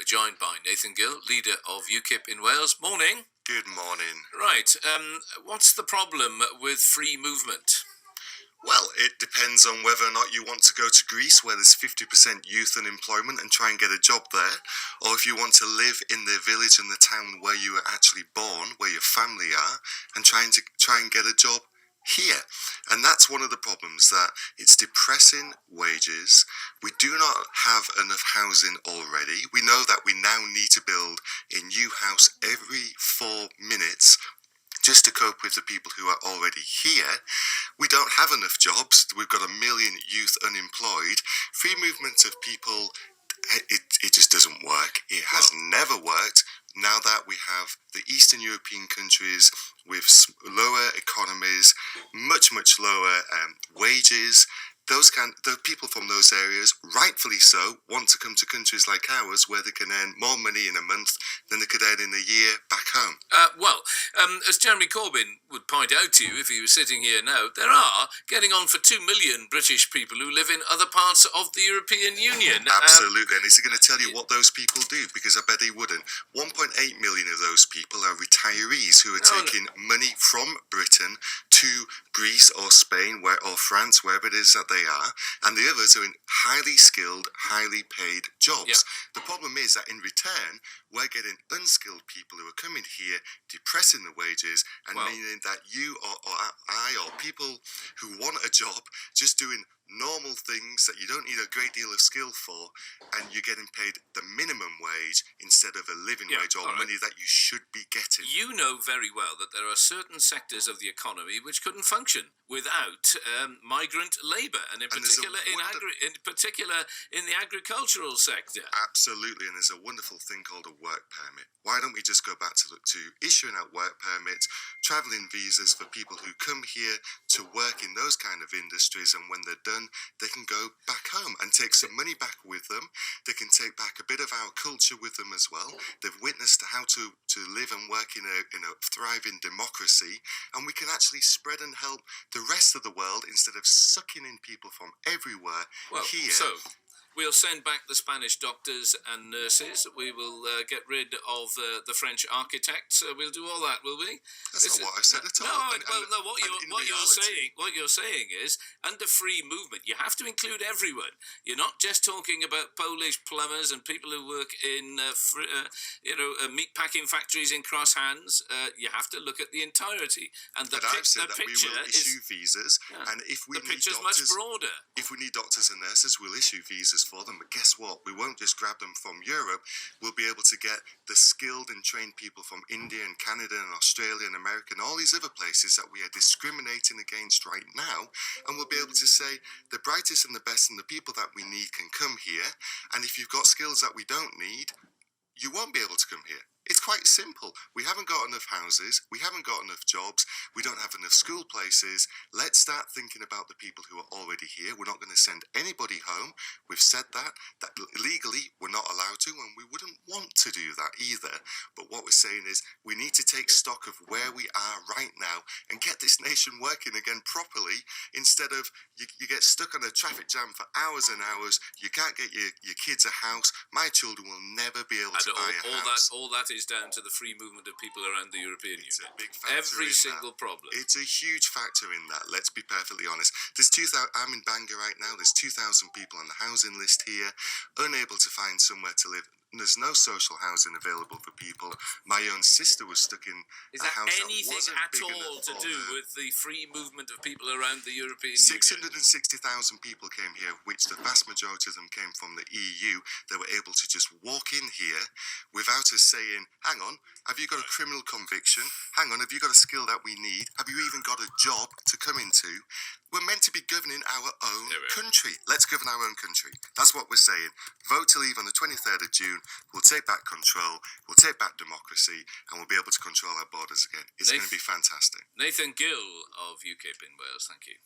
joined by Nathan Gill, leader of UKIP in Wales. Morning. Good morning. Right, what's the problem with free movement? Well, it depends on whether or not you want to go to Greece, where there's 50% youth unemployment, and try and get a job there, or if you want to live in the village and the town where you were actually born, where your family are, and try and get a job here. And that's one of the problems, that it's depressing wages. We do not have enough housing already. We know that we now need to build a new house every 4 minutes just to cope with the people who are already here. We don't have enough jobs. We've got 1 million youth unemployed. Free movement of people, it just doesn't work. It has never worked. Now that we have the Eastern European countries with lower economies, much lower wages, the people from those areas, rightfully so, want to come to countries like ours where they can earn more money in a month than they could earn in a year back home. As Jeremy Corbyn would point out to you if he was sitting here now, there are getting on for 2 million British people who live in other parts of the European Union. Absolutely, and is he going to tell you what those people do? Because I bet he wouldn't. 1.8 million of those people are retirees who are taking money from Britain to Greece or Spain or France, wherever it is that they are, and the others are in highly skilled, highly paid jobs. Yeah. The problem is that in return, we're getting unskilled people who are coming here, depressing the wages, and meaning that you or I or people who want a job just doing normal things that you don't need a great deal of skill for, and you're getting paid the minimum wage instead of a living wage or money that you should be getting. You know very well that there are certain sectors of the economy which couldn't function without migrant labour, and in particular in the agricultural sector. Absolutely, and there's a wonderful thing called a work permit. Why don't we just go back to issuing out work permits, travelling visas for people who come here to work in those kind of industries, and when they're done, they can go back home and take some money back with them. They can take back a bit of our culture with them as well. They've witnessed how to live and work in a thriving democracy, and we can actually spread and help the rest of the world instead of sucking in people from everywhere here. So we'll send back the Spanish doctors and nurses. We will get rid of the French architects. We'll do all that, will we? That's not what I said at all. What you're saying is, under free movement, you have to include everyone. You're not just talking about Polish plumbers and people who work in meat packing factories in Cross Hands. You have to look at the entirety. And I've said that we will issue visas, and if we need picture's doctors, much broader. If we need doctors and nurses, we'll issue visas for them. But guess what? We won't just grab them from Europe. We'll be able to get the skilled and trained people from India and Canada and Australia and America and all these other places that we are discriminating against right now. And we'll be able to say the brightest and the best and the people that we need can come here. And if you've got skills that we don't need, you won't be able to come here. It's quite simple. We haven't got enough houses. We haven't got enough jobs. We don't have enough school places. Let's start thinking about the people who are already here. We're not going to send anybody home. We've said that legally we're not allowed to, and we wouldn't want to do that either. But what we're saying is we need to take stock of where we are right now and get this nation working again properly, instead of you get stuck on a traffic jam for hours and hours. You can't get your kids a house. My children will never be able to buy a house. All that is down to the free movement of people around the European Union. It's a big factor. Every single problem. It's a huge factor in that. Let's be perfectly honest. I'm in Bangor right now. There's 2,000 people on the housing list here, unable to find somewhere to live. There's no social housing available for people. My own sister was stuck in a house that anything wasn't at big all enough to for do her. with the free movement of people around the European 660,000 Union? people came here, which the vast majority of them came from the EU. They were able to just walk in here without us saying, hang on, have you got a criminal conviction? Hang on, have you got a skill that we need? Have you even got a job to come into? We're meant to be governing our own country. Let's govern our own country. That's what we're saying. Vote to leave on the 23rd of June. We'll take back control. We'll take back democracy, and we'll be able to control our borders again. It's going to be fantastic. Nathan Gill of UKIP in Wales, thank you.